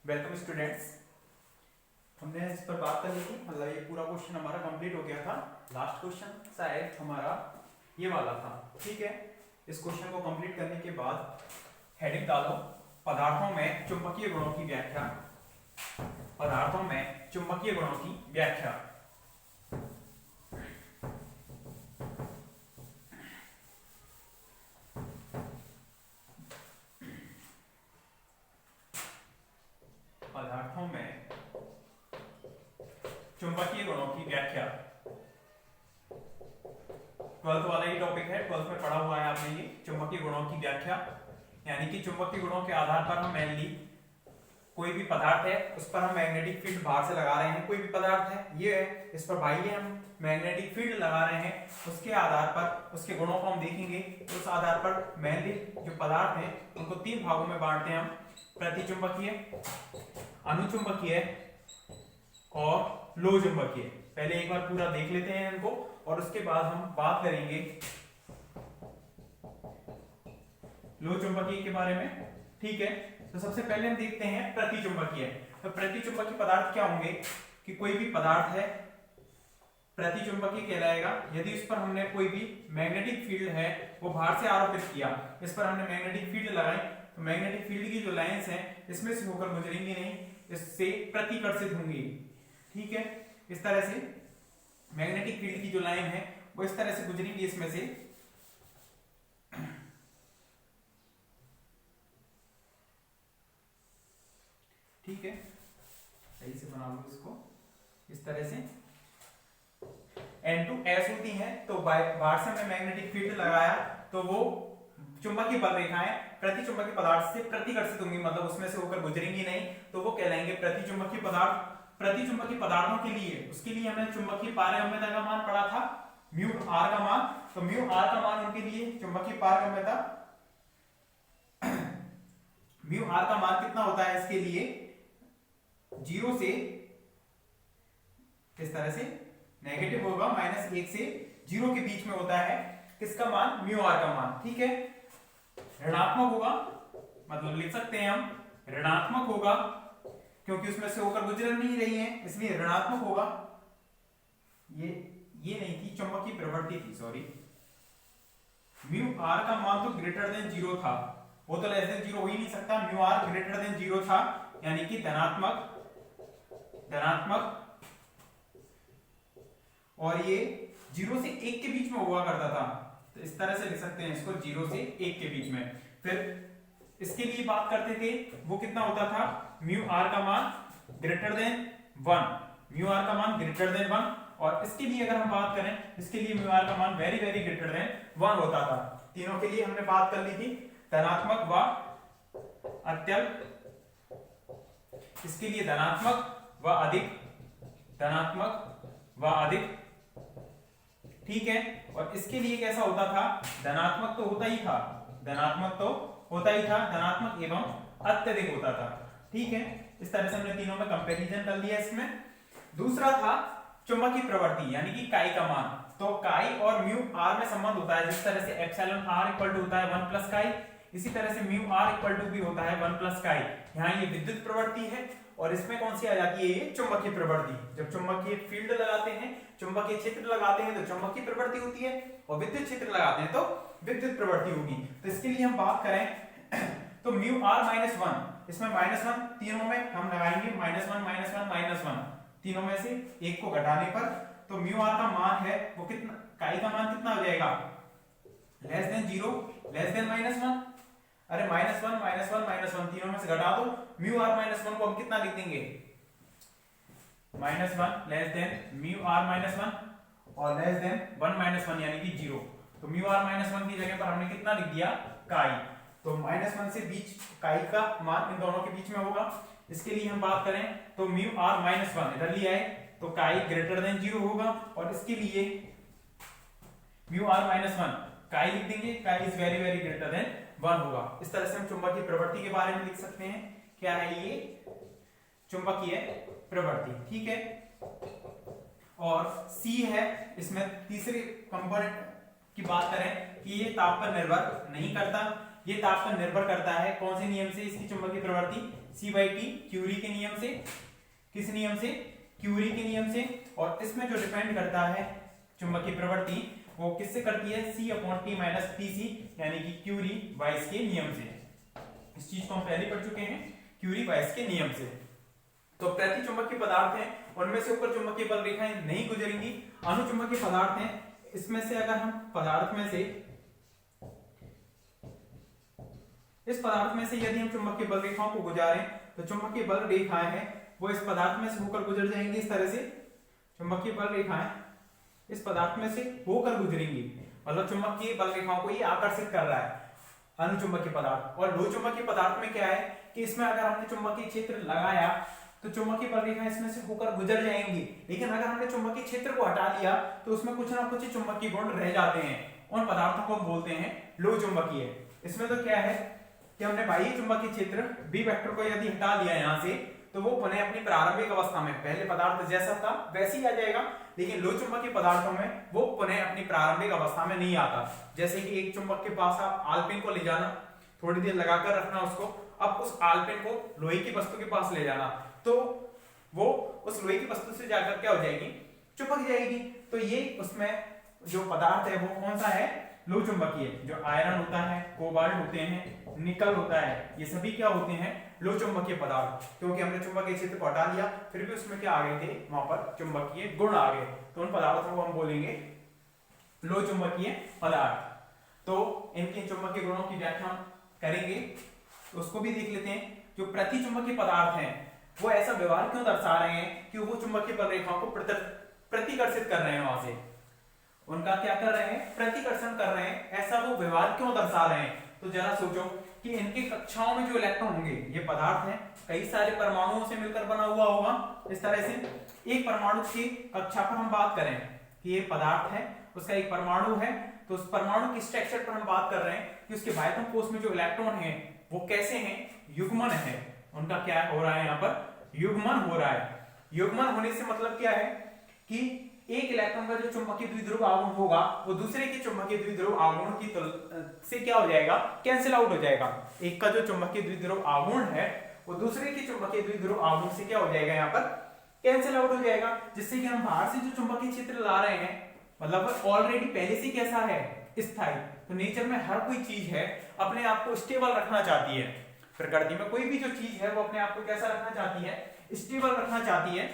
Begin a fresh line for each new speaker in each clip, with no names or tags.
Welcome students. हमने इस पर बात कर ली थी, मतलब ये पूरा क्वेश्चन हमारा कंप्लीट हो गया था। लास्ट क्वेश्चन शायद हमारा ये वाला था। ठीक है, इस क्वेश्चन को कंप्लीट करने के बाद हेडिंग डालो, पदार्थों में चुंबकीय गुणों की व्याख्या। पदार्थों में चुंबकीय गुणों की व्याख्या। पदार्थों में चुंबकीय गुणों की व्याख्या। 12th वाला ही टॉपिक है, 12th में पढ़ा हुआ है आपने ये चुंबकीय गुणों की व्याख्या। यानी कि चुंबकीय गुणों के आधार पर हम मेनली कोई भी पदार्थ है उस पर हम मैग्नेटिक फील्ड बाहर से लगा रहे हैं। कोई भी पदार्थ है, ये है, इस पर बाह्य हम मैग्नेटिक फील्ड लगा रहे हैं। उसके आधार पर उसके गुणों को हम देखेंगे। उस आधार पर मेनली जो पदार्थ है उनको 3 भागों में बांटते हैं हम, प्रतिचुंबकीय, अनुचुंबकीय और लो चुंबकीय। पहले एक बार पूरा देख लेते हैं इनको और उसके बाद हम बात करेंगे लो चुंबकीय के बारे में। ठीक है, तो सबसे पहले हम देखते हैं प्रतिचुंबकीय। तो प्रतिचुंबकीय पदार्थ क्या होंगे कि कोई भी पदार्थ है प्रतिचुंबकीय कहलाएगा यदि उस पर हमने कोई भी मैग्नेटिक फील्ड है वो बाहर से आरोपित किया। इस पर हमने मैग्नेटिक फील्ड लगाई तो मैग्नेटिक फील्ड की जो लाइंस हैं इसमें से होकर गुजरेंगी नहीं, इससे प्रतिकर्षित होंगी। ठीक है, इस तरह से मैग्नेटिक फील्ड की जो लाइन है वो इस तरह से गुजरेंगी इसमें से। ठीक है, सही से बना लो इसको इस तरह से। N2S होती है तो बाहर से हमने मैग्नेटिक फील्ड लगाया तो वो चुंबकीय बल रेखाएं प्रतिचुंबकीय पदार्थ से प्रतिकर्षित होंगी, मतलब उसमें से होकर गुजरेंगी नहीं, तो वो कहलाएंगे प्रतिचुंबकीय पदार्थ। प्रतिचुंबकीय पदार्थों के लिए उसके लिए हमने चुंबकीय पारगम्यता का मान पढ़ा था, म्यू आर का मान। तो म्यू आर का मान उनके लिए चुंबकीय पारगम्यता म्यू आर का मान कितना होता है इसके लिए 0 से इस तरह से नेगेटिव होगा, -1 से 0 के बीच में होता है। किसका मान? म्यू आर का मान। ठीक है, ऋणात्मक होगा, मतलब लिख सकते हैं हम ऋणात्मक होगा क्योंकि उसमें से होकर गुजर नहीं रही है, इसलिए ऋणात्मक होगा। ये नहीं थी, चुंबकीय प्रवृत्ति थी, सॉरी। म्यू आर का मान तो ग्रेटर देन 0 था, वो तो लेस देन 0 हो ही नहीं सकता। म्यू आर ग्रेटर देन 0 था, यानी कि धनात्मक और ये 0 से 1 के बीच में हुआ करता था। तो इस तरह से लिख सकते हैं इसको 0 से 1 के बीच में। फिर इसके लिए बात करते थे, वो कितना होता था? म्यू आर का मान ग्रेटर देन 1, म्यू आर का मान ग्रेटर देन 1। और इसके लिए अगर हम बात करें, इसके लिए म्यू आर का मान वेरी वेरी ग्रेटर देन 1 होता था। तीनों के लिए हमने बात कर ली थी, धनात्मक व अत्यल्प, इसके लिए धनात्मक व अधिक, धनात्मक व अधिक। ठीक है, और इसके लिए कैसा होता था? धनात्मक तो होता ही था, धनात्मक एवं अत्यधिक होता था। ठीक है, इस तरह से हमने तीनों में कंपैरिजन कर लिया इसमें। दूसरा था चुंबकीय प्रवृत्ति, यानी कि काई का मान। तो काई और म्यू आर में संबंध होता है, जिस तरह से एप्सिलॉन आर इक्वल टू होता है 1 प्लस काई, इसी तरह से म्यू आर इक्वल टू भी होता है 1 प्लस काई। यहाँ ये विद्युत प्रवृत्ति है और इसमें कौन सी आ जाती है? ये चुंबकीय प्रवृत्ति। जब चुंबकीय फील्ड लगाते हैं, चुंबकीय क्षेत्र लगाते हैं तो चुंबकीय प्रवृत्ति होती है, और विद्युत क्षेत्र लगाते हैं तो विद्युत प्रवृत्ति होगी। तो इसके लिए हम बात करें तो म्यू आर -1, इसमें -1 तीनों में हम लगाएंगे, -1 तीनों में से एक को घटाने पर, तो म्यू आर का मान है वो कितना, काई का मान कितना हो जाएगा? Less than 0, less than -1। अरे -1 तीनों में से घटा दो, म्यू आर -1 को हम कितना लिख देंगे? -1 लेस देन म्यू आर -1 और लेस देन 1 -1 यानी कि 0। तो म्यू आर -1 की जगह पर हमने कितना लिख दिया? काई। तो -1 से बीच काई का मान इन दोनों के बीच में होगा। इसके लिए हम बात करें तो म्यू आर -1 इधर लिया है तो काई ग्रेटर देन 0 होगा, और इसके लिए म्यू आर -1 काई लिख देंगे, काई is very very greater than 1 होगा। इस तरह से हम चुंबकीय प्रवृत्ति के बारे में लिख सकते हैं। क्या है ये? चुंबकीय प्रवृत्ति। ठीक है, और सी है इसमें तीसरे कंपोनेंट की बात करें कि ये ताप पर निर्भर नहीं करता, ये तापमान निर्भर करता है कौन से नियम से, इसकी चुंबकीय प्रवृत्ति C/T क्यूरी के नियम से। किस नियम से? क्यूरी के नियम से। और इसमें जो डिपेंड करता है चुंबकीय प्रवृत्ति वो किससे करती है? C/T - Tc यानी कि क्यूरी बाइस के नियम से। इस चीज को हम पहले पढ़ चुके हैं, क्यूरी बाइस के नियम से। तो प्रति चुंबकीय पदार्थ हैं, उनमें से ऊपर चुंबकीय बल रेखाएं नहीं गुजरेंगी। अनुचुंबकीय पदार्थ हैं, इसमें से अगर हम पदार्थ में से इस पदार्थ में से यदि हम चुंबकीय बल रेखाओं को गुजारें तो चुंबकीय बल रेखाएं हैं वो इस पदार्थ में से होकर गुजर जाएंगी। इस तरह से चुंबकीय बल रेखाएं इस पदार्थ में से होकर गुजरेंगी, मतलब चुंबकीय बल रेखाओं को ये आकर्षित कर रहा है अनुचुंबकीय पदार्थ। और लोह चुंबकीय पदार्थ में क्या है कि इसमें अगर हमने चुंबकीय क्षेत्र लगाया तो चुंबकीय बल रेखाएं इसमें से होकर गुजर जाएंगी, लेकिन अगर हमने चुंबकीय क्षेत्र को हटा दिया तो उसमें कुछ ना कुछ चुंबकीय गुण रह जाते हैं। उन पदार्थों को हम बोलते हैं लोह चुंबकीय। इसमें तो क्या है कि हमने बाह्य चुंबकीय क्षेत्र बी वेक्टर को यदि हटा दिया यहां से तो वो पुनः अपनी प्रारंभिक अवस्था में पहले पदार्थ जैसा था वैसे ही आ जाएगा, लेकिन लोह चुंबकीय पदार्थों में वो पुनः अपनी प्रारंभिक अवस्था में नहीं आता। जैसे कि एक चुंबक के पास आप आलपिन को ले जाना, थोड़ी देर लगाकर रखना उसको, अब उस आलपिन को लोहे की वस्तु के पास ले जाना तो वो उस लोहे की वस्तु से जाकर क्या हो जाएगी? चिपक जाएगी। तो ये उसमें जो पदार्थ है वो कौन सा है? लोह चुंबकीय। जो आयरन होता है, कोबाल्ट होते हैं, निकल होता है, ये सभी क्या होते हैं? लोह चुंबकीय पदार्थ। क्योंकि हमने चुंबकीय क्षेत्र को हटा दिया फिर भी उसमें क्या आ गए थे? वहां पर चुंबकीय गुण आ गए, तो उन पदार्थों को हम बोलेंगे लोह चुंबकीय पदार्थ। तो इनके चुंबकीय गुणों की व्याख्या करेंगे, तो उसको भी देख लेते हैं। जो प्रति चुंबकीय पदार्थ हैं वो ऐसा व्यवहार क्यों दर्शा रहे हैं कि वो चुंबकीय बल रेखाओं को प्रतिकर्षित कर रहे हैं, वहां से उनका क्या कर रहे हैं? प्रतिकर्षण कर रहे हैं। ऐसा वो व्यवहार क्यों दर्शा रहे हैं? तो जरा सोचो कि इनके कक्षाओं में जो इलेक्ट्रॉन होंगे, ये पदार्थ है, कई सारे परमाणुओं से मिलकर बना हुआ होगा। इस तरह से एक परमाणु की कक्षा पर हम बात करें कि ये पदार्थ है, उसका एक परमाणु है, तो उस परमाणु की स्ट्रक्चर पर हम बात कर रहे हैं कि उसके बाह्यतम कोश में जो इलेक्ट्रॉन है वो कैसे हैं? युग्मन है। उनका क्या हो रहा है? यहाँ पर युग्मन हो रहा है। युग्मन होने से मतलब क्या है कि एक इलेक्ट्रॉन का जो चुंबकीय द्विध्रुव आघूर्ण होगा वो दूसरे के चुंबकीय द्विध्रुव आघूर्ण की से क्या हो जाएगा? कैंसिल आउट हो जाएगा। एक का जो चुंबकीय द्विध्रुव आघूर्ण है वो दूसरे के चुंबकीय द्विध्रुव आघूर्ण से क्या हो जाएगा? यहाँ पर कैंसिल आउट हो जाएगा, जिससे कि हम बाहर से जो चुंबकीय क्षेत्र ला रहे हैं मतलब ऑलरेडी पहले से कैसा है? स्थायी। तो नेचर में हर कोई चीज है अपने आप को स्टेबल रखना चाहती है। प्रकृति में कोई भी जो चीज है वो अपने आप को कैसा रखना चाहती है? स्टेबल रखना चाहती है।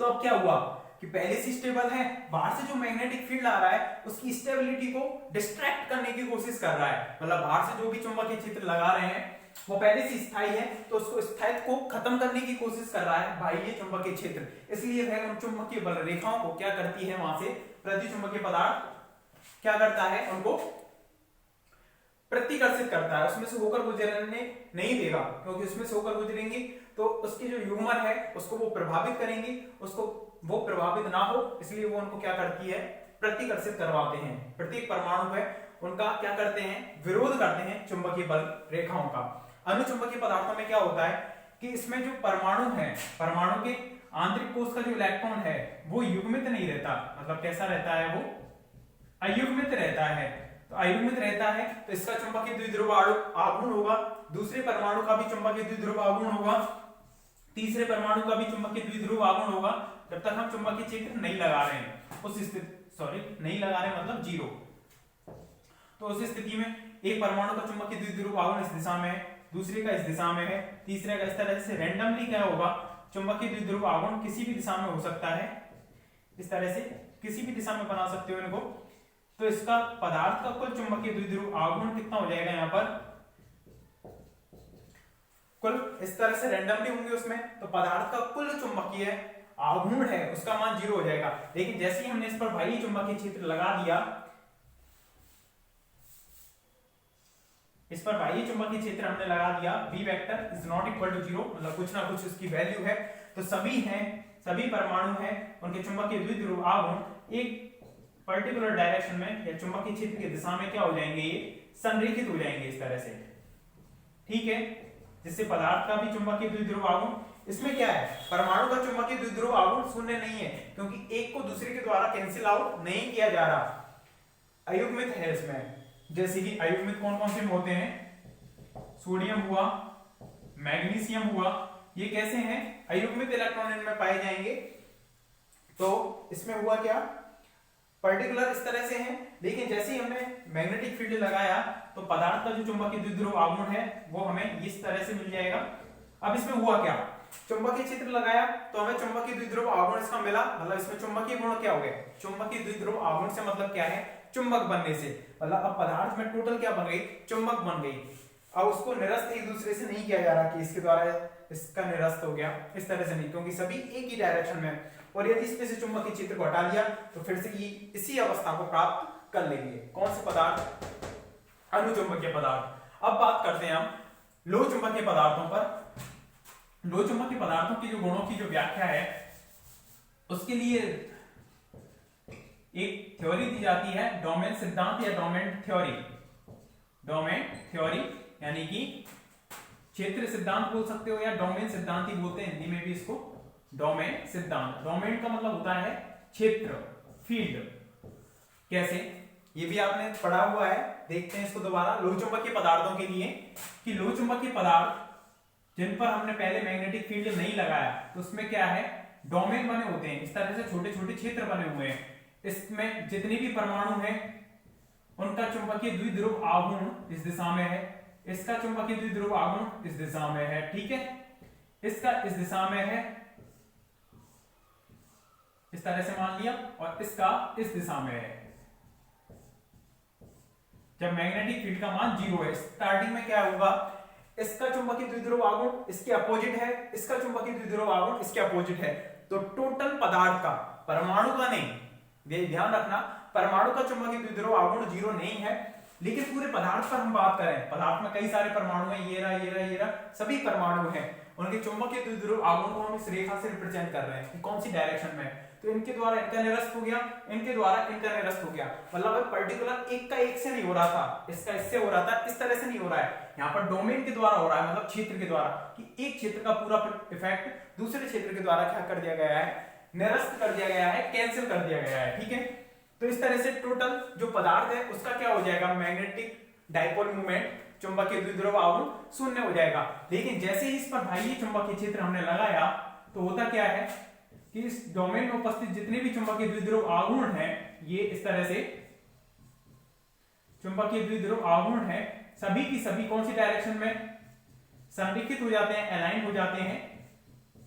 तो अब क्या हुआ कि पहले से स्टेबल है, बाहर से जो मैग्नेटिक फील्ड आ रहा है उसकी स्टेबिलिटी को डिस्ट्रैक्ट करने की कोशिश कर रहा है। मतलब बाहर से जो भी चुंबकीय क्षेत्र लगा रहे हैं वो पहले से स्थायी है, तो उसको स्थायित्व को खत्म करने की कोशिश कर रहा है बाह्य चुंबकीय क्षेत्र। इसलिए वह उन चुंबकीय बल रेखाओं को क्या करती है? वहां से प्रति चुंबकीय पदार्थ क्या करता है? उनको प्रतिकर्षित करता है, उसमें से होकर गुजरने नहीं देगा, क्योंकि उसमें से होकर गुजरेंगे तो उसके जो युग्मन है उसको वो प्रभावित करेंगे, उसको वो प्रभावित ना हो इसलिए वो उनको क्या करती है? प्रतिकर्षित करवाते हैं। प्रत्येक परमाणु है उनका क्या करते हैं? विरोध करते हैं चुंबकीय बल रेखाओं का। अनुचुंबकीय पदार्थों में क्या होता है कि इसमें जो परमाणु है, परमाणु के आंतरिक कोश का जो इलेक्ट्रॉन है वो युग्मित नहीं रहता, मतलब कैसा रहता है? वो अयुग्मित रहता है। तो अयुग्मित रहता है तो इसका चुंबकीय द्विध्रुव आघूर्ण होगा, दूसरे परमाणु का भी चुंबकीय द्विध्रुव आघूर्ण होगा, तीसरे परमाणु का भी चुंबकीय द्विध्रुव आघूर्ण होगा। जब तक हम चुंबकीय क्षेत्र नहीं लगा रहे हैं उस स्थिति नहीं लगा रहे मतलब जीरो, तो उस स्थिति में एक परमाणु का चुंबकीय द्विध्रुव आघूर्ण इस दिशा में है, दूसरे का इस दिशा में है, तीसरे का इस तरह से रैंडमली क्या होगा? चुंबकीय द्विध्रुव आघूर्ण किसी भी दिशा में हो सकता है, इस तरह से किसी भी दिशा में बना सकते हो इनको। तो इसका पदार्थ का कुल चुंबकीय द्विध्रुव आघूर्ण कितना हो जाएगा? यहाँ पर कुल इस तरह से रैंडमली होंगे उसमें, तो पदार्थ का कुल चुंबकीय आघूर्ण है उसका मान 0 हो जाएगा। लेकिन जैसे ही हमने इस पर बाह्य चुंबकीय क्षेत्र लगा दिया, इस पर बाह्य चुंबकीय क्षेत्र हमने लगा दिया, v vector is not equal to 0, मतलब कुछ ना कुछ उसकी वैल्यू है, तो सभी हैं, सभी परमाणु हैं, उनके चुंबकीय द्विध्रुव आघूर्ण एक पर्टिकुलर डायरेक्शन में या चुंबकीय क्षेत्र की दिशा में क्या हो जाएंगे? ये संरेखित हो जाएंगे इस तरह से, ठीक है, जिससे पदार्थ का भी चुंबकीय द्विध्रुव आघूर्ण, इसमें क्या है? परमाणु का चुंबकीय द्विध्रुव आघूर्ण शून्य नहीं है, क्योंकि एक को दूसरे के द्वारा कैंसिल आउट नहीं किया जा रहा, अयुग्मित है इसमें, जैसे कि अयुग्मित कौन कौन से होते हैं, सोडियम हुआ, मैग्नीशियम हुआ, ये कैसे हैं, अयुग्मित इलेक्ट्रॉन इनमें पाए जाएंगे। तो इसमें हुआ क्या, पर्टिकुलर इस तरह से है, लेकिन जैसे ही हमने मैग्नेटिक फील्ड लगाया तो पदार्थ का जो चुंबकीय द्विध्रुव आघूर्ण है वो हमें इस तरह से मिल जाएगा। अब इसमें हुआ क्या, चुंबकीय क्षेत्र लगाया तो हमें चुंबकीय द्विध्रुव आघूर्ण इसका मिला, मतलब इसमें चुंबकीय गुण क्या हो गया, चुंबकीय द्विध्रुव आघूर्ण से मतलब क्या है, चुंबक बनने से, मतलब अब पदार्थ में टोटल क्या बन गई, चुंबक बन गई। अब उसको निरस्त एक दूसरे से नहीं किया जा रहा कि इसके द्वारा इसका निरस्त हो गया, इस तरह से नहीं, क्योंकि सभी एक ही डायरेक्शन में। और यदि इसमें से चुंबकीय क्षेत्र को हटा लिया तो फिर से इसी अवस्था को प्राप्त कर लेंगे। कौन से पदार्थ, अनुचुंबकीय पदार्थ। अब बात करते हैं हम लोह चुंबकीय पदार्थों पर। लोह चुंबकीय पदार्थों की जो गुणों की जो व्याख्या है उसके लिए एक थ्योरी दी जाती है, डोमेन सिद्धांत या डोमेन थ्योरी। डोमेन थ्योरी यानी कि क्षेत्र सिद्धांत बोल सकते हो या डोमेन सिद्धांत ही बोलते हैं हिंदी में भी इसको, डोमेन सिद्धांत। डोमेन का मतलब होता है क्षेत्र, फील्ड। कैसे, ये भी आपने पढ़ा हुआ है, देखते हैं इसको दोबारा। लोह चुंबकीय पदार्थों के लिए कि लोह चुंबकीय पदार्थ जिन पर हमने पहले मैग्नेटिक फील्ड नहीं लगाया तो उसमें क्या है, डोमेन बने होते हैं, इस तरह से छोटे छोटे क्षेत्र बने हुए हैं। इसमें जितने भी परमाणु हैं उनका चुंबकीय द्विध्रुव आघूर्ण इस दिशा में है, इसका चुंबकीय द्विध्रुव आघूर्ण इस दिशा में है, ठीक है, इसका इस दिशा में है, इस तरह से मान लिया, और इसका इस दिशा में है। जब मैग्नेटिक फील्ड का मान 0 है, स्टार्टिंग में क्या होगा, इसका चुंबकीय द्विध्रुव आघूर्ण इसके अपोजिट है, इसका चुंबकीय द्विध्रुव आघूर्ण इसके अपोजिट है। तो टोटल पदार्थ का, परमाणु का नहीं, ध्यान रखना, परमाणु का चुंबकीय द्विध्रुव आघूर्ण 0 नहीं है, लेकिन पूरे पदार्थ पर हम बात करें, पदार्थ में कई सारे परमाणु हैं, ये रहा ये रहा ये रहा, सभी परमाणु हैं, उनके चुंबकीय द्विध्रुव आघूर्ण को हम इस रेखा से रिप्रेजेंट कर रहे हैं कि कौन सी डायरेक्शन में। तो इनके द्वारा इनका निरस्त हो गया, इनके द्वारा इनका निरस्त हो गया, मतलब पर्टिकुलर एक का एक से नहीं हो रहा था, इसका इससे हो रहा था, इस तरह से नहीं हो रहा है, यहाँ पर डोमेन के द्वारा हो रहा है, मतलब क्षेत्र के द्वारा, कि एक क्षेत्र का पूरा इफेक्ट दूसरे क्षेत्र के द्वारा क्या कर दिया गया है, निरस्त कर दिया गया है, कैंसिल कर दिया गया है, ठीक है। तो इस तरह से टोटल जो पदार्थ है उसका क्या हो जाएगा, मैग्नेटिक डाइपोल मोमेंट, चुंबकीय द्विध्रुव आघूर्ण 0 हो जाएगा। लेकिन जैसे ही इस पर बाह्य चुंबकीय क्षेत्र हमने लगाया तो होता क्या है कि इस डोमेन में उपस्थित जितने भी चुंबकीय द्विध्रुव आघूर्ण हैं, ये इस तरह से चुंबकीय द्विध्रुव आघूर्ण है, सभी की सभी कौन सी डायरेक्शन में संरेखित हो जाते हैं, अलाइन हो जाते हैं।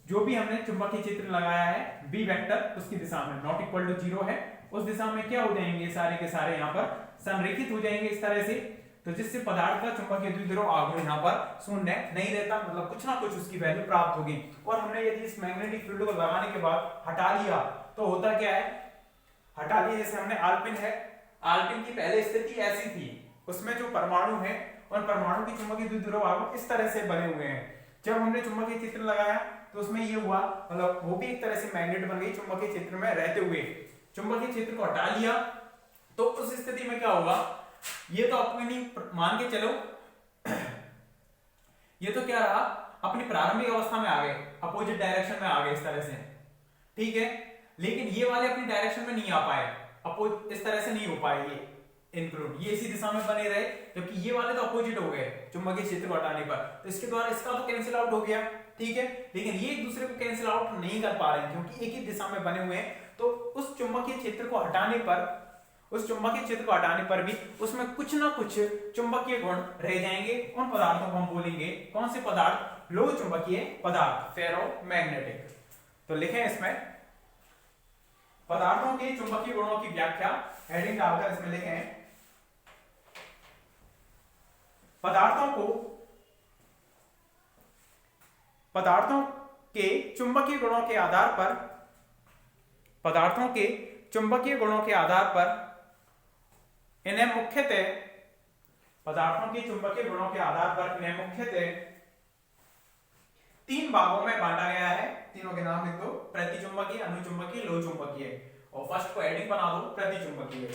जो भी हमने चुंबकीय क्षेत्र लगाया है बी वेक्टर उसकी दिशा में नॉट इक्वल टू 0 है, उस दिशा में क्या हो जाएंगे, सारे के सारे यहाँ पर संरेखित हो जाएंगे इस तरह से। तो जिससे पदार्थ का चुंबकीय द्विध्रुव आघूर्ण यहाँ पर 0 नहीं रहता, मतलब कुछ ना कुछ उसकी वैल्यू प्राप्त होगी। और हमने यदि इस मैग्नेटिक फील्ड को लगाने के बाद हटा लिया तो होता क्या है, हटा लिया, जैसे हमने आल्पिन है, आल्पिन की पहले स्थिति ऐसी थी, उसमें जो परमाणु है उन परमाणु की चुंबकीय द्विध्रुव आघूर्ण इस तरह से बने हुए हैं। जब हमने चुंबकीय क्षेत्र लगाया तो उसमें ये हुआ, मतलब वो भी एक तरह से मैग्नेट बन गई चुंबकीय क्षेत्र में रहते हुए। चुंबकीय क्षेत्र को हटा लिया तो उस स्थिति में क्या होगा, ये तो अपनी मान के चलो ये तो क्या रहा, अपनी प्रारंभिक अवस्था में आ गए, अपोजिट डायरेक्शन में आ गए इस तरह से, ठीक है। लेकिन ये वाले अपनी डायरेक्शन में नहीं आ पाए, इस तरह से नहीं हो पाए ये इंक्लूड, ये इसी दिशा में बने रहे, जबकि ये वाले तो अपोजिट हो गए चुंबकीय क्षेत्र को हटाने पर। तो इसके द्वारा इसका तो कैंसिल आउट हो गया, ठीक है, लेकिन ये एक दूसरे को कैंसिल आउट नहीं कर पा रहे हैं क्योंकि एक ही दिशा में बने हुए हैं। तो उस चुंबकीय क्षेत्र को हटाने पर, उस चुंबकीय क्षेत्र को हटाने पर भी उसमें कुछ ना कुछ चुंबकीय गुण रह जाएंगे। उन पदार्थों को हम बोलेंगे कौन से पदार्थ, लोह चुंबकीय पदार्थ, फेरोमैग्नेटिक। तो लिखें इसमें पदार्थों के चुंबकीय गुणों की व्याख्या, हेडिंग डालकर इसमें लिखें पदार्थों के चुंबकीय गुणों के आधार पर, पदार्थों के चुंबकीय गुणों के आधार पर इन्हें मुख्यतः, पदार्थों के चुंबकीय गुणों के आधार पर इन्हें मुख्यतः 3 भागों में बांटा गया है। तीनों के नाम लिख दो, प्रतिचुंबकीय, अनुचुंबकीय, लोह चुंबकीय, और फर्स्ट को हेडिंग बना दो प्रतिचुंबकीय।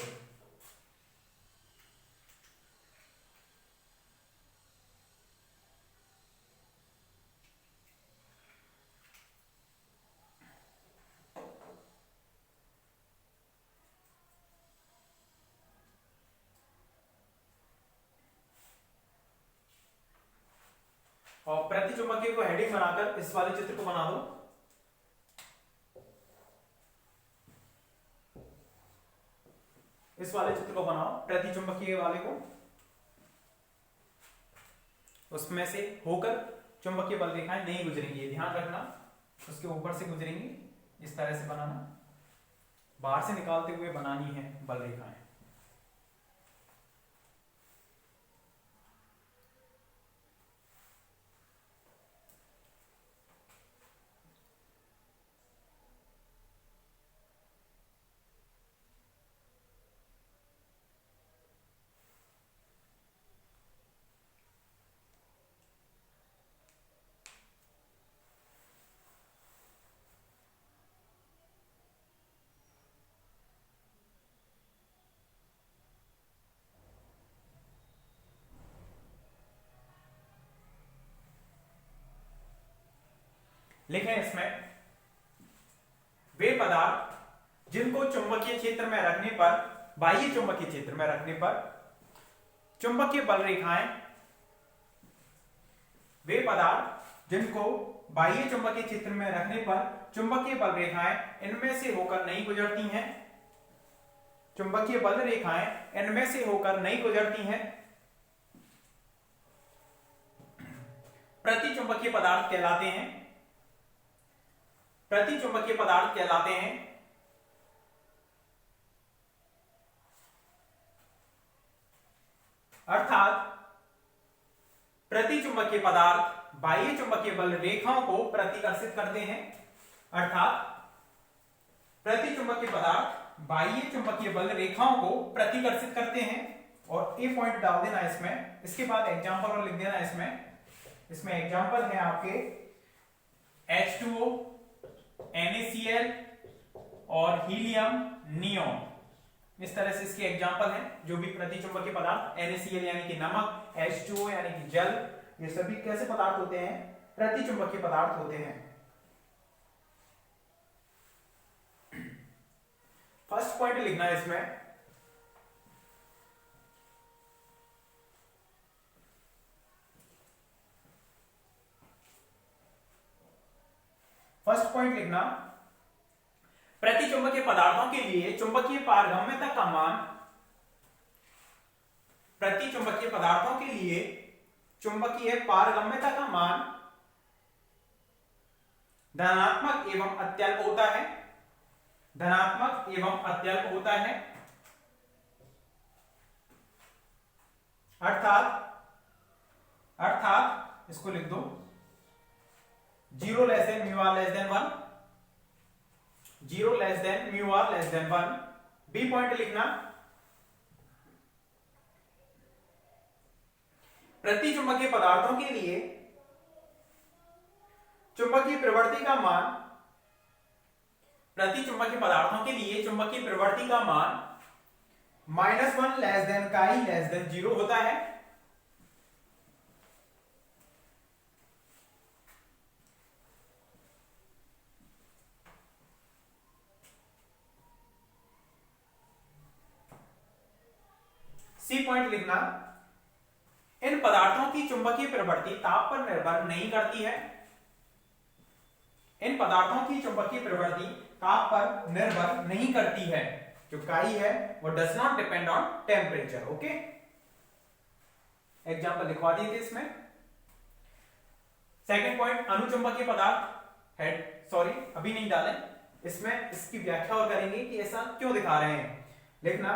और प्रतिचुंबकीय को हेडिंग बनाकर इस वाले चित्र को बना दो। इस वाले चित्र को बनाओ, प्रतिचुंबकीय वाले को। उसमें से होकर चुंबकीय बल रेखाएं नहीं गुजरेंगी, ध्यान रखना, उसके ऊपर से गुजरेंगी। इस तरह से बनाना, बाहर से निकालते हुए बनानी है बल रेखाएं। लिखें इसमें, वे पदार्थ जिनको चुंबकीय क्षेत्र में रखने पर, बाह्य चुंबकीय क्षेत्र में रखने पर चुंबकीय बल रेखाएं, वे पदार्थ जिनको बाह्य चुंबकीय क्षेत्र में रखने पर चुंबकीय बल रेखाएं इनमें से होकर नहीं गुजरती हैं, चुंबकीय बल रेखाएं इनमें से होकर नहीं गुजरती हैं, प्रतिचुंबकीय पदार्थ कहलाते हैं, प्रतिचुंबकीय पदार्थ कहलाते हैं। अर्थात प्रतिचुंबकीय पदार्थ बाह्य चुंबकीय बल रेखाओं को प्रतिकर्षित करते हैं, अर्थात प्रतिचुंबकीय पदार्थ बाह्य चुंबकीय बल रेखाओं को प्रतिकर्षित करते हैं। और ए पॉइंट डाल देना इसमें, इसके बाद एग्जांपल और लिख देना इसमें एग्जांपल है आपके H2O, NaCl और हीलियम नियोन। इस तरह से इसके एग्जांपल हैं। जो भी प्रतिचुंबकीय पदार्थ NaCl यानी कि नमक, H2O यानी कि जल, ये सभी कैसे पदार्थ होते हैं? प्रतिचुंबकीय पदार्थ होते हैं। फर्स्ट पॉइंट लिखना है इसमें, फर्स्ट पॉइंट लिखना, प्रतिचुंबकीय पदार्थों के लिए चुंबकीय पारगम्यता का मान, प्रतिचुंबकीय पदार्थों के लिए चुंबकीय पारगम्यता का मान धनात्मक एवं अत्यल्प होता है, धनात्मक एवं अत्यल्प होता है। अर्थात इसको लिख दो 0 less than mu r less than 1, 0 less than mu r less than 1। B point लिखना, प्रतिचुंबकीय पदार्थों के लिए चुंबकीय प्रवृत्ति का मान, प्रतिचुंबकीय पदार्थों के लिए चुंबकीय प्रवृत्ति का मान -1 लेस देन काई लेस देन 0 होता है। सी पॉइंट लिखना, इन पदार्थों की चुंबकीय प्रवृत्ति ताप पर निर्भर नहीं करती है, इन पदार्थों की चुंबकीय प्रवृत्ति ताप पर निर्भर नहीं करती है। जो काई है वो does not depend on temperature. Okay, example लिखवा दिए थे इसमें। सेकंड पॉइंट, अनुचुंबकीय पदार्थ हेड, सॉरी अभी नहीं डालें, इसमें इसकी व्याख्या और करेंगे कि ऐसा क्यों दिखा रहे हैं। लिखना,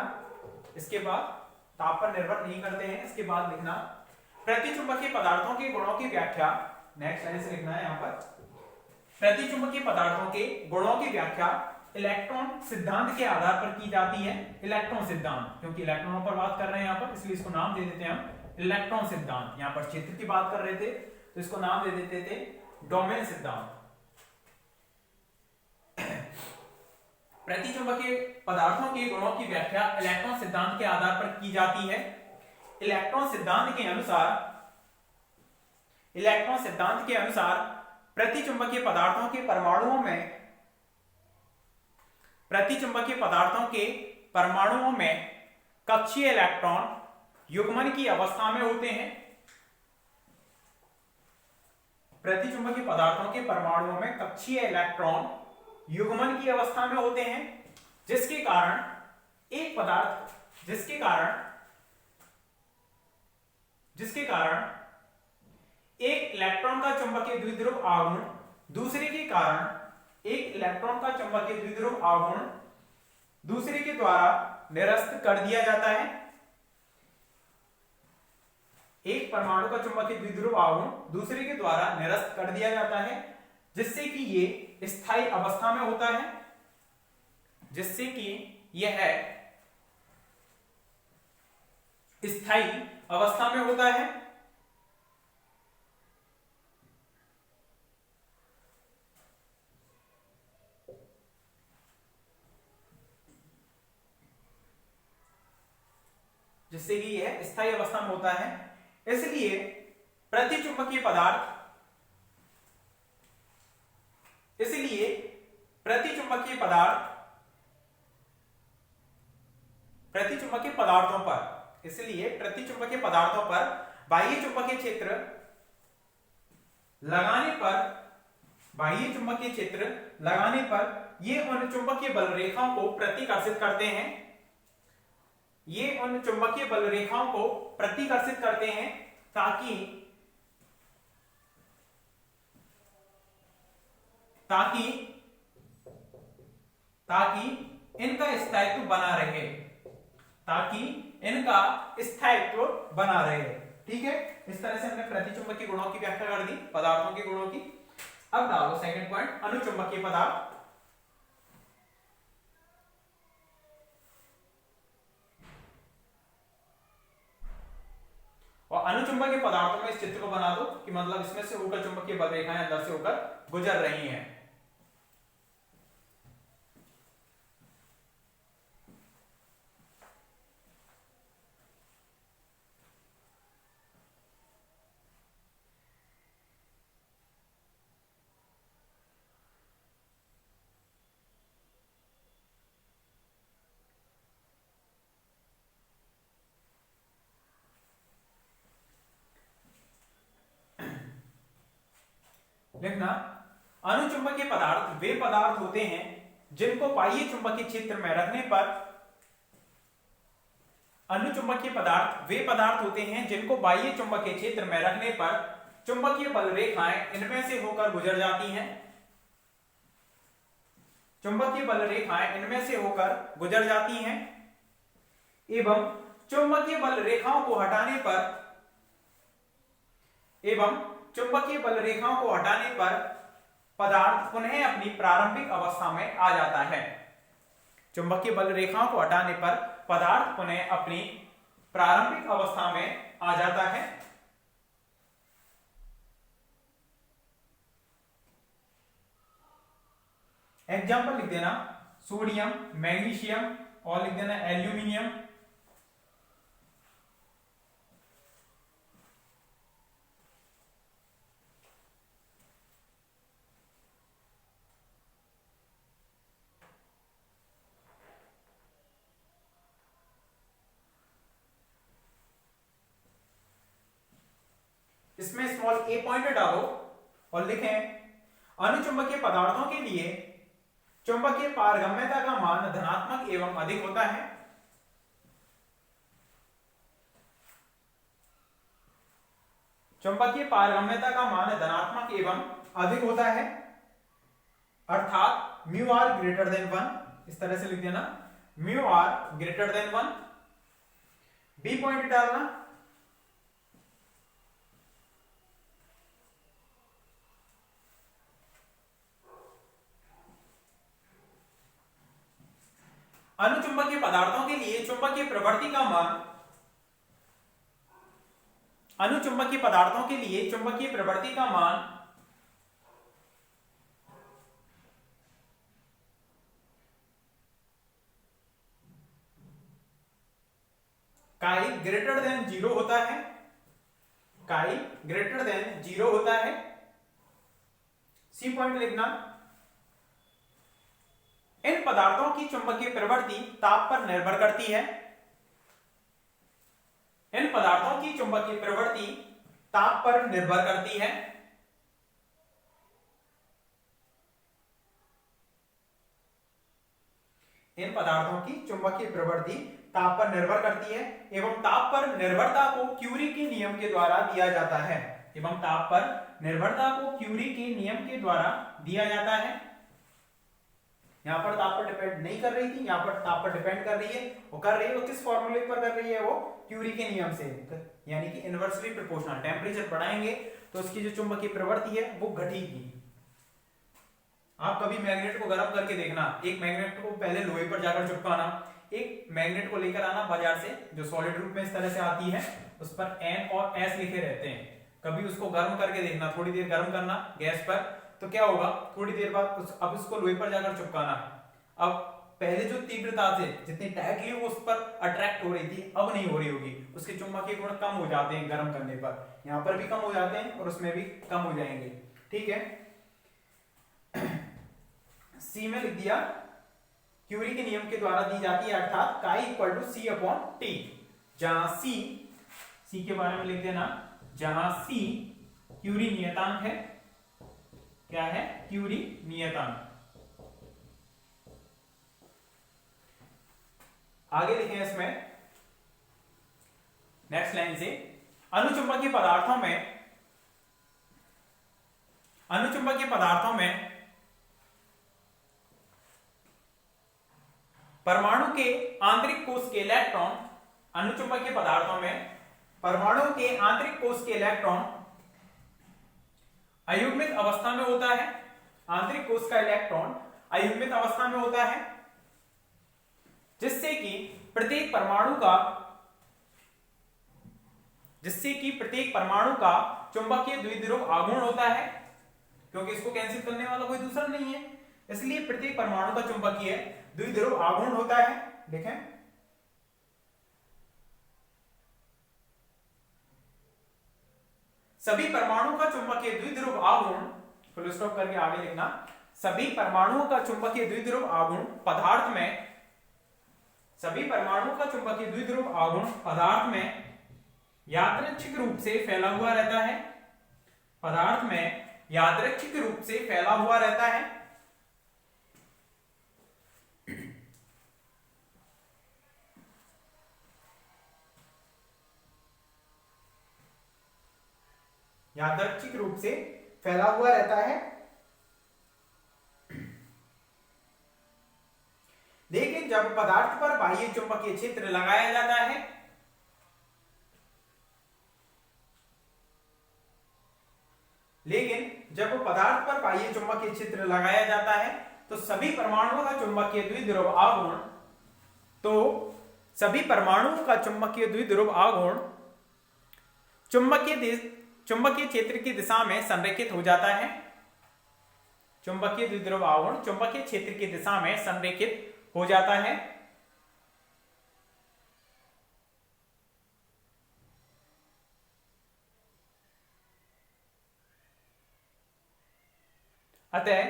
इसके बाद ताप पर निर्भर नहीं करते हैं। इसके बाद लिखना, प्रतिचुंबकीय पदार्थों के गुणों की व्याख्या, नेक्स्ट लाइन से लिखना है यहां पर, प्रतिचुंबकीय पदार्थों के गुणों की व्याख्या इलेक्ट्रॉन सिद्धांत के आधार पर की जाती है। इलेक्ट्रॉन सिद्धांत, क्योंकि इलेक्ट्रॉनों पर बात कर रहे हैं यहां पर, इसलिए इसको नाम दे देते हैं हम इलेक्ट्रॉन सिद्धांत। यहां पर क्षेत्र की बात कर रहे थे तो इसको नाम दे देते थे डोमेन सिद्धांत। प्रतिचुंबकीय पदार्थों के गुणों की व्याख्या इलेक्ट्रॉन सिद्धांत के आधार पर की जाती है। इलेक्ट्रॉन सिद्धांत के अनुसार प्रतिचुंबकीय पदार्थों के परमाणुओं में कक्षीय इलेक्ट्रॉन युग्मन की अवस्था में होते हैं। प्रतिचुंबकीय पदार्थों के परमाणुओं में कक्षीय इलेक्ट्रॉन युग्मन की अवस्था में होते हैं, जिसके कारण एक इलेक्ट्रॉन का चुंबकीय द्विध्रुव आघूर्ण दूसरे के द्वारा निरस्त कर दिया जाता है। एक परमाणु का चुंबकीय द्विध्रुव आघूर्ण दूसरे के द्वारा निरस्त कर दिया जाता है, जिससे कि ये स्थायी अवस्था में होता है, जिससे कि यह स्थायी अवस्था में होता है। जिससे कि यह स्थायी अवस्था में होता है। इसलिए प्रतिचुंबकीय पदार्थों पर बाह्य चुंबकीय क्षेत्र लगाने पर ये उन चुंबकीय बल रेखाओं को प्रतिकर्षित करते हैं ताकि इनका स्थायित्व बना रहे। ठीक है, इस तरह से हमने प्रतिचुंबकीय गुणों की व्याख्या कर दी, पदार्थों के गुणों की। अब डालो सेकंड पॉइंट, अनुचुंबकीय पदार्थ। और अनुचुंबकीय पदार्थों में इस चित्र को बना दो कि मतलब इसमें से होकर चुंबकीय बल रेखाएं अंदर से होकर गुजर रही हैं। लिखना, अनुचुंबकीय पदार्थ वे पदार्थ होते हैं जिनको बाह्य चुंबकीय क्षेत्र में रखने पर चुंबकीय बल रेखाएं इनमें से होकर गुजर जाती हैं एवं चुंबकीय बल रेखाओं को हटाने पर पदार्थ पुनः अपनी प्रारंभिक अवस्था में आ जाता है। चुंबकीय बल रेखाओं को हटाने पर पदार्थ पुनः अपनी प्रारंभिक अवस्था में आ जाता है। एग्जाम्पल लिख देना, सोडियम, मैग्नीशियम और लिख देना एल्यूमिनियम। इसमें स्मॉल ए पॉइंट डालो और लिखें, अनुचुंबकीय पदार्थों के लिए चुंबकीय पारगम्यता का मान धनात्मक एवं अधिक होता है। चुंबकीय पारगम्यता का मान धनात्मक एवं अधिक होता है, अर्थात म्यू आर ग्रेटर देन 1। इस तरह से लिख देना, mu r greater than 1। B point डालना, अनुचुंबकीय पदार्थों के लिए चुंबकीय प्रवृत्ति का मान काई ग्रेटर देन 0 होता है। सी पॉइंट लिखना, इन पदार्थों की चुंबकीय प्रवृत्ति ताप पर निर्भर करती है। इन पदार्थों की चुंबकीय प्रवृत्ति ताप पर निर्भर करती है एवं ताप पर निर्भरता को क्यूरी के नियम के द्वारा दिया जाता है। एवं ताप पर निर्भरता को क्यूरी के नियम के द्वारा दिया जाता है। यहां पर ताप पर डिपेंड नहीं कर रही थी, यहां पर ताप पर डिपेंड कर रही है। वो कर रही है, वो किस फॉर्मूले पर कर रही है? वो क्यूरी के नियम से, यानी कि इनवर्सली प्रोपोर्शनल। टेम्परेचर बढ़ाएंगे तो उसकी जो चुंबकीय प्रवृत्ति है वो घटेगी। आप कभी मैग्नेट को गर्म करके देखना, एक मैग्नेट को पहले लोहे पर जाकर चिपकाना, एक मैग्नेट को लेकर आना बाजार से जो सॉलिड रूप में इस तरह से आती है, उस पर N और S लिखे रहते हैं। कभी उसको गर्म करके देखना, थोड़ी देर गर्म करना गैस पर, तो क्या होगा, थोड़ी देर बाद अब उसको लोहे पर जाकर चिपकाना। अब पहले जो तीव्रता से जितनी टाइटली वो उस पर अट्रैक्ट हो रही थी, अब नहीं हो रही होगी। उसके चुंबकीय गुण कम हो जाते हैं गर्म करने पर, यहां पर भी कम हो जाते हैं और उसमें भी कम हो जाएंगे। ठीक है, सी में लिख दिया क्यूरी के नियम के द्वारा दी जाती है, अर्थात chi equal to C upon T. जहां सी के बारे में लिख देना, जहां सी क्यूरी नियतांक है। क्या है? क्यूरी नियतांक। आगे लिखें इसमें नेक्स्ट लाइन से, अनुचुंबकीय पदार्थों में परमाणु के आंतरिक कोश के इलेक्ट्रॉन, अनुचुंबकीय पदार्थों में परमाणु के आंतरिक कोश के इलेक्ट्रॉन अयुग्मित अवस्था में होता है। आंतरिक कोश का इलेक्ट्रॉन अयुग्मित अवस्था में होता है, जिससे कि प्रत्येक परमाणु का चुंबकीय द्विध्रुव आघूर्ण होता है, क्योंकि इसको कैंसिल करने वाला कोई दूसरा नहीं है, इसलिए प्रत्येक परमाणु का चुंबकीय द्विध्रुव आघूर्ण होता है। देखें, सभी परमाणु का चुंबकीय द्विध्रुव आघूर्ण, फुल स्टॉप करके आगे लिखना, सभी परमाणुओं का चुंबकीय द्विध्रुव आघूर्ण पदार्थ में, सभी परमाणुओं का चुंबकीय द्विध्रुव आघूर्ण पदार्थ में यादृच्छिक रूप से फैला हुआ रहता है। पदार्थ में यादृच्छिक रूप से फैला हुआ रहता है। यादृच्छिक रूप से फैला हुआ रहता है। लेकिन जब पदार्थ पर बाह्य चुंबकीय क्षेत्र लगाया जाता है, तो सभी परमाणुओं का चुंबकीय द्विध्रुव आघूर्ण चुंबकीय क्षेत्र की दिशा में संरेखित हो जाता है। चुंबकीय द्विध्रुव आघूर्ण चुंबकीय क्षेत्र की दिशा में संरेखित हो जाता है। अतः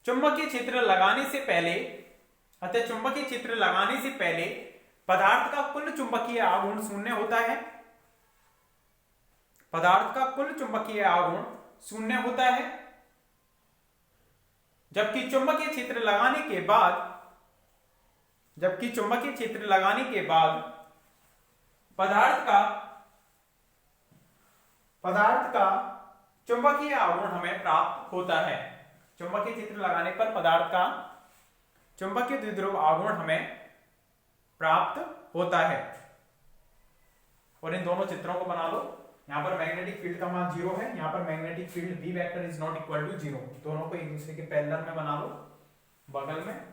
चुंबकीय क्षेत्र लगाने से पहले पदार्थ का कुल चुंबकीय आघूर्ण शून्य होता है। पदार्थ का कुल चुंबकीय आघूर्ण शून्य होता है, जबकि चुंबकीय क्षेत्र लगाने के बाद पदार्थ का चुंबकीय आघूर्ण हमें प्राप्त होता है। चुंबकीय क्षेत्र लगाने पर पदार्थ का चुंबकीय द्विध्रुव आघूर्ण हमें प्राप्त होता है। और इन दोनों चित्रों को बना लो। यहां पर मैग्नेटिक फील्ड का मान 0 है, यहां पर magnetic field V vector is not equal to 0। दोनों को एक दूसरे के पैरेलल में बना लो बगल में।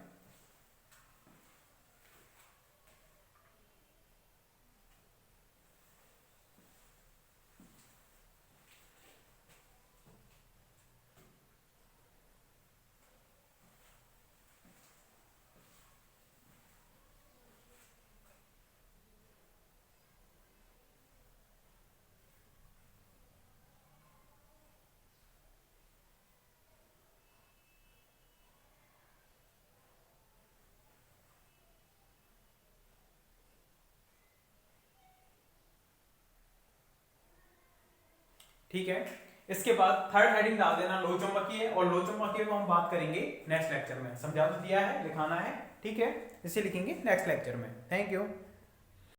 ठीक है, इसके बाद थर्ड हेडिंग डाल देना लो चुंबकीय, और लो चुंबकीय को हम बात करेंगे नेक्स्ट लेक्चर में। समझा तो दिया है, लिखाना है, ठीक है, इसे लिखेंगे नेक्स्ट लेक्चर में। Thank you.